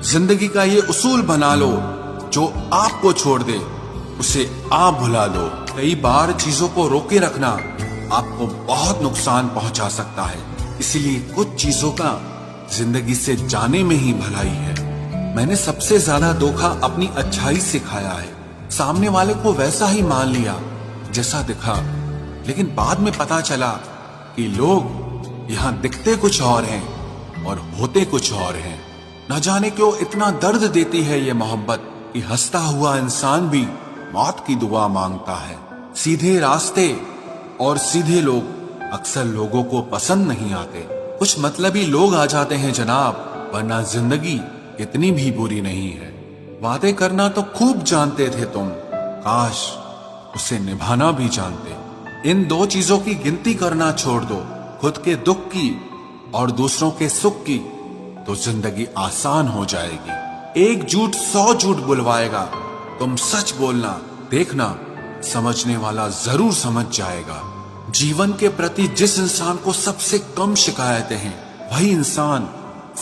जिंदगी का ये उसूल बना लो, जो आपको छोड़ दे उसे आप भुला लो। कई बार चीजों को रोके रखना आपको बहुत नुकसान पहुंचा सकता है, इसीलिए कुछ चीजों का जिंदगी से जाने में ही भलाई है। मैंने सबसे ज्यादा धोखा अपनी अच्छाई से खाया है। सामने वाले को वैसा ही मान लिया जैसा दिखा, लेकिन बाद में पता चला कि लोग यहाँ दिखते कुछ और हैं और होते कुछ और हैं। न जाने क्यों इतना दर्द देती है ये मोहब्बत कि हंसता हुआ इंसान भी मौत की दुआ मांगता है। सीधे रास्ते और सीधे लोग अक्सर लोगों को पसंद नहीं आते। कुछ मतलबी लोग आ जाते हैं जनाब, वरना जिंदगी इतनी भी बुरी नहीं है। वादे करना तो खूब जानते थे तुम, काश उसे निभाना भी जानते। इन दो चीजों की गिनती करना छोड़ दो, खुद के दुख की और दूसरों के सुख की, तो जिंदगी आसान हो जाएगी। एक झूठ 100 झूठ बुलवाएगा, तुम सच बोलना, देखना समझने वाला जरूर समझ जाएगा। जीवन के प्रति जिस इंसान को सबसे कम शिकायतें हैं, वही इंसान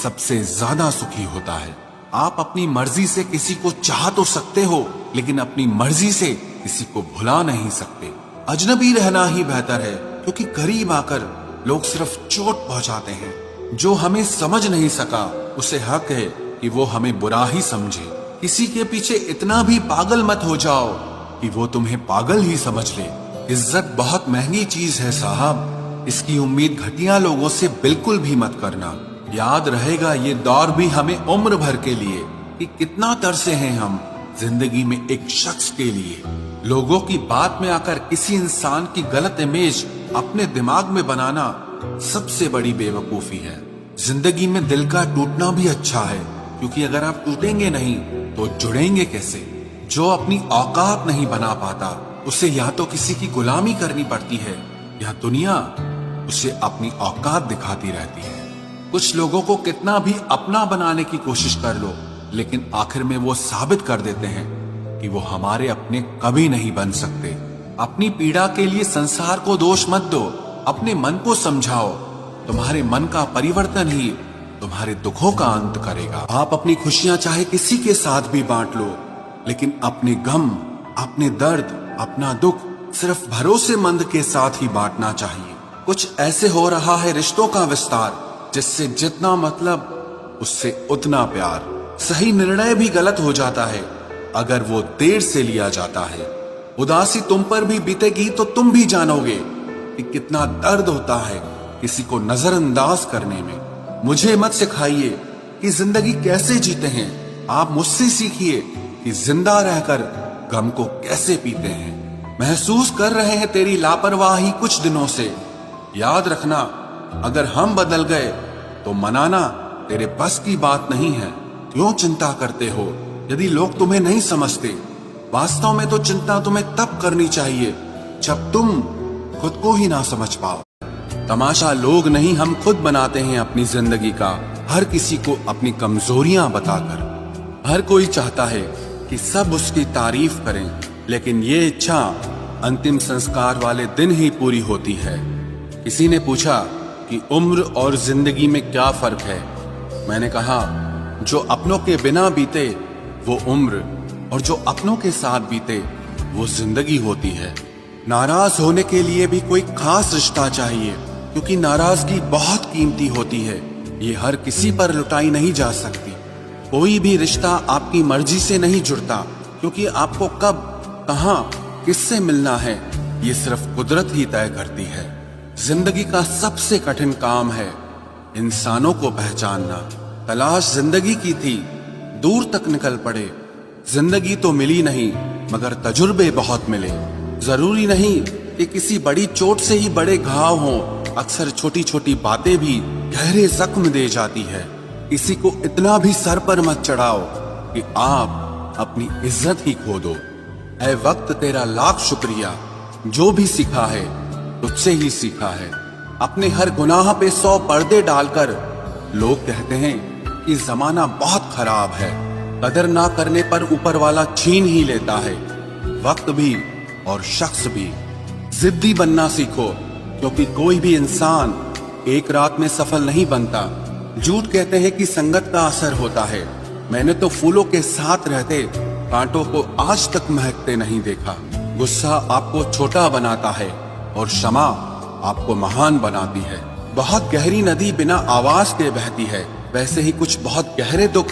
सबसे ज्यादा सुखी होता है। आप अपनी मर्जी से किसी को चाह तो सकते हो, लेकिन अपनी मर्जी से किसी को भुला नहीं सकते। अजनबी रहना ही बेहतर है, क्योंकि करीब आकर लोग सिर्फ चोट पहुंचाते हैं। जो हमें समझ नहीं सका उसे हक है कि वो हमें बुरा ही समझे। किसी के पीछे इतना भी पागल मत हो जाओ कि वो तुम्हें पागल ही समझ ले। इज्जत बहुत महंगी चीज है साहब, इसकी उम्मीद घटिया लोगों से बिल्कुल भी मत करना। याद रहेगा ये दौर भी हमें उम्र भर के लिए कि कितना तरसे हैं हम जिंदगी में एक शख्स के लिए। लोगों की बात में आकर किसी इंसान की गलत इमेज अपने दिमाग में बनाना सबसे बड़ी बेवकूफी है। जिंदगी में दिल का टूटना भी अच्छा है, क्योंकि अगर आप टूटेंगे नहीं तो जुड़ेंगे कैसे। जो अपनी औकात नहीं बना पाता उसे या तो किसी की गुलामी करनी पड़ती है, या दुनिया उसे अपनी औकात दिखाती रहती है। कुछ लोगों को कितना भी अपना बनाने की कोशिश कर लो, लेकिन आखिर में वो साबित कर देते हैं कि वो हमारे अपने कभी नहीं बन सकते। अपनी पीड़ा के लिए संसार को दोष मत दो, अपने मन को समझाओ। तुम्हारे मन का परिवर्तन ही तुम्हारे दुखों का अंत करेगा। आप अपनी खुशियां चाहे किसी के साथ भी बांट लो, लेकिन अपने गम, अपने दर्द, अपना दुख सिर्फ भरोसेमंद के साथ ही बांटना चाहिए। कुछ ऐसे हो रहा है रिश्तों का विस्तार, जिससे जितना मतलब उससे उतना प्यार। सही निर्णय भी गलत हो जाता है अगर वो देर से लिया जाता है। उदासी तुम पर भी बीतेगी तो तुम भी जानोगे कि कितना दर्द होता है किसी को नजरअंदाज करने में। मुझे मत सिखाइए कि जिंदगी कैसे जीते हैं, आप मुझसे सीखिए कि जिंदा रहकर गम को कैसे पीते हैं। महसूस कर रहे हैं तेरी लापरवाही कुछ दिनों से। याद रखना, अगर हम बदल गए तो मनाना तेरे बस की बात नहीं है। क्यों चिंता करते हो यदि लोग तुम्हें नहीं समझते? वास्तव में तो चिंता तुम्हें तब करनी चाहिए जब तुम खुद को ही ना समझ पाओ। तमाशा लोग नहीं, हम खुद बनाते हैं अपनी जिंदगी का, हर किसी को अपनी कमजोरियां बताकर। हर कोई चाहता है कि सब उसकी तारीफ करें, लेकिन ये इच्छा अंतिम संस्कार वाले दिन ही पूरी होती है। किसी ने पूछा कि उम्र और जिंदगी में क्या फर्क है। मैंने कहा, जो अपनों के बिना बीते वो उम्र, और जो अपनों के साथ बीते वो जिंदगी होती है। नाराज होने के लिए भी कोई खास रिश्ता चाहिए, क्योंकि नाराजगी बहुत कीमती होती है। ये हर किसी पर लुटाई नहीं जा सकती। कोई भी रिश्ता आपकी मर्जी से नहीं जुड़ता, क्योंकि आपको कब, कहां, किससे मिलना है ये सिर्फ कुदरत ही तय करती है। जिंदगी का सबसे कठिन काम है इंसानों को पहचानना। तलाश जिंदगी की थी, दूर तक निकल पड़े। जिंदगी तो मिली नहीं, मगर तजुर्बे बहुत मिले। जरूरी नहीं कि किसी बड़ी चोट से ही बड़े घाव हों, अक्सर छोटी छोटी बातें भी गहरे जख्म दे जाती है। किसी को इतना भी सर पर मत चढ़ाओ कि आप अपनी इज्जत ही खो दो। ऐ वक्त तेरा लाख शुक्रिया, जो भी सीखा है तुझसे ही सीखा है। अपने हर गुनाह पे 100 पर्दे डालकर लोग कहते हैं कि जमाना बहुत खराब है। कदर ना करने पर ऊपर वाला छीन ही लेता है, वक्त भी और शख्स भी। जिद्दी बनना सीखो, क्योंकि कोई भी इंसान एक रात में सफल नहीं बनता। झूठ कहते हैं कि संगत का असर होता है, मैंने तो फूलों के साथ रहते कांटों को आज तक महकते नहीं देखा। गुस्सा आपको छोटा बनाता है और क्षमा आपको महान बनाती है। बहुत गहरी नदी बिना आवाज के बहती है, वैसे ही कुछ बहुत गहरे दुख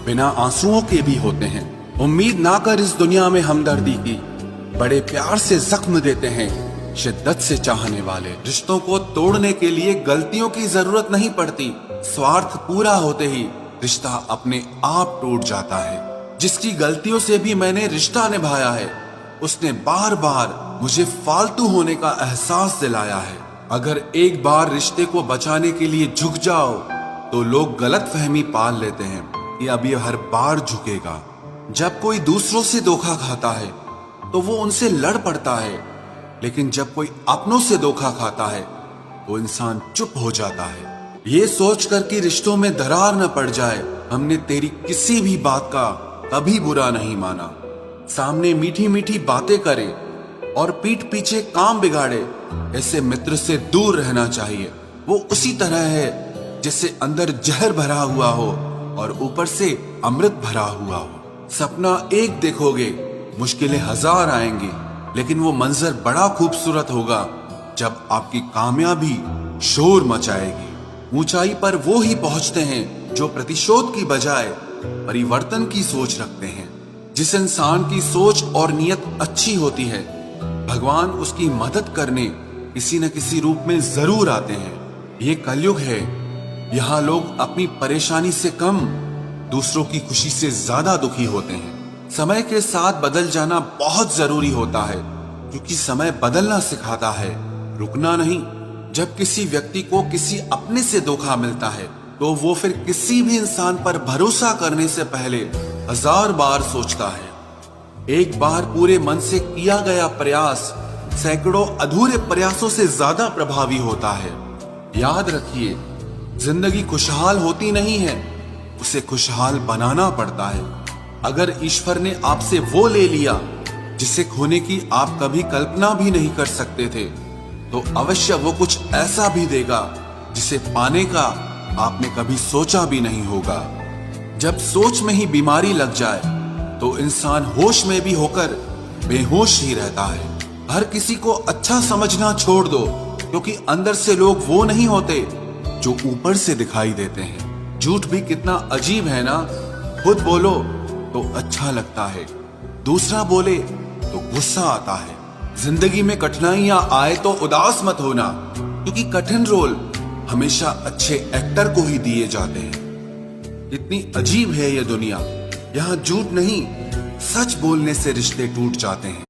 बिना आंसुओं के भी होते हैं। उम्मीद ना कर इस दुनिया में हमदर्दी की, बड़े प्यार से जख्म देते हैं शिद्दत से चाहने वाले। रिश्तों को तोड़ने के लिए गलतियों की जरूरत नहीं पड़ती, स्वार्थ पूरा होते ही रिश्ता अपने आप टूट जाता है। जिसकी गलतियों से भी मैंने रिश्ता निभाया है, उसने बार बार मुझे फालतू होने का एहसास दिलाया है। अगर एक बार रिश्ते को बचाने के लिए झुक जाओ तो लोग गलत फहमी पाल लेते हैं कि अब ये हर बार झुकेगा। जब कोई दूसरों से धोखा खाता है तो वो उनसे लड़ पड़ता है, लेकिन जब कोई अपनों से धोखा खाता है वो इंसान चुप हो जाता है। ये सोचकर कि रिश्तों में दरार न पड़ जाए, हमने तेरी किसी भी बात का कभी बुरा नहीं माना। सामने मीठी मीठी बातें करे और पीठ पीछे काम बिगाड़े, ऐसे मित्र से दूर रहना चाहिए। वो उसी तरह है जैसे अंदर जहर भरा हुआ हो और ऊपर से अमृत भरा हुआ हो। सपना एक देखोगे, मुश्किलें हजार आएंगी, लेकिन वो मंजर बड़ा खूबसूरत होगा जब आपकी कामयाबी शोर मचाएगी। ऊंचाई पर वो ही पहुंचते हैं जो प्रतिशोध की बजाय परिवर्तन की सोच रखते हैं। जिस इंसान की सोच और नियत अच्छी होती है, भगवान उसकी मदद करने किसी न किसी रूप में जरूर आते हैं। ये कलयुग है, यहाँ लोग अपनी परेशानी से कम दूसरों की खुशी से ज्यादा दुखी होते हैं। समय के साथ बदल जाना बहुत जरूरी होता है, क्योंकि समय बदलना सिखाता है, रुकना नहीं। जब किसी व्यक्ति को किसी अपने से धोखा मिलता है तो वो फिर किसी भी इंसान पर भरोसा करने से पहले हजार बार सोचता है। एक बार पूरे मन से किया गया प्रयास सैकड़ों अधूरे प्रयासों से ज्यादा प्रभावी होता है। याद रखिए, जिंदगी खुशहाल होती नहीं है, उसे खुशहाल बनाना पड़ता है। अगर ईश्वर ने आपसे वो ले लिया जिसे खोने की आप कभी कल्पना भी नहीं कर सकते थे, तो अवश्य वो कुछ ऐसा भी देगा जिसे पाने का आपने कभी सोचा भी नहीं होगा। जब सोच में ही बीमारी लग जाए तो इंसान होश में भी होकर बेहोश ही रहता है। हर किसी को अच्छा समझना छोड़ दो, क्योंकि अंदर से लोग वो नहीं होते जो ऊपर से दिखाई देते हैं। झूठ भी कितना अजीब है ना, खुद बोलो तो अच्छा लगता है, दूसरा बोले तो गुस्सा आता है। जिंदगी में कठिनाइयां आए तो उदास मत होना, क्योंकि कठिन रोल हमेशा अच्छे एक्टर को ही दिए जाते हैं। इतनी अजीब है ये दुनिया, यहाँ झूठ नहीं, सच बोलने से रिश्ते टूट जाते हैं।